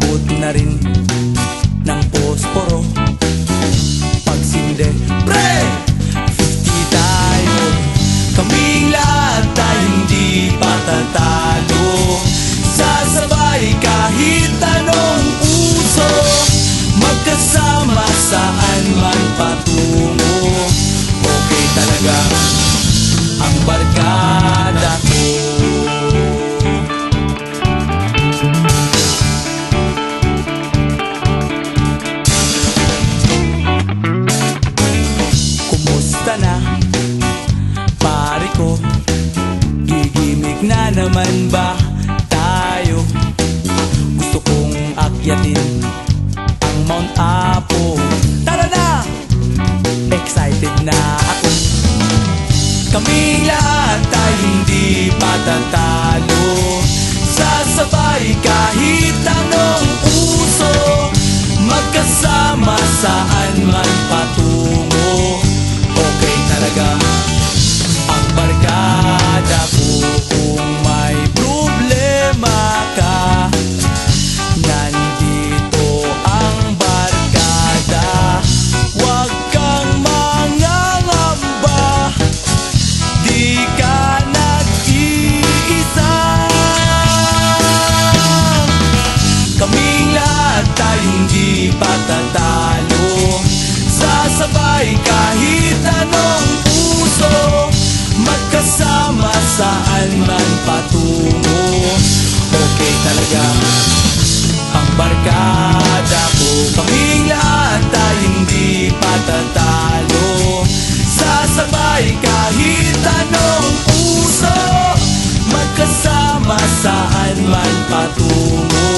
Abot na rin ng posporo. Pagsinde, pre! 50 tayo. Kaming lahat ay hindi patatalo. Sasabay kahit anong uso, magkasama saan man patungo. Okay talaga ang barkada ko. Kumusta na, pare ko? Gigimik na naman ba tayo? Gusto kong akyatin ang Mount Apo. Tara na! Excited na ako. Kaming lahat ay hindi patatalo. Sasabay kahit anong uso, magkasama saan man patungo. Okay talaga ang barkada ko. Kung may problema ka, nandito ang barkada. Huwag kang mangangamba, di ka nag-iisa. Kaming lahat ay hindi patatalo. Sasabay kahit anong uso, magkasama saan man patungo. Okay talaga ang barkada ko. Kaming lahat ay hindi patatalo. Sasabay kahit anong uso, magkasama saan man patungo.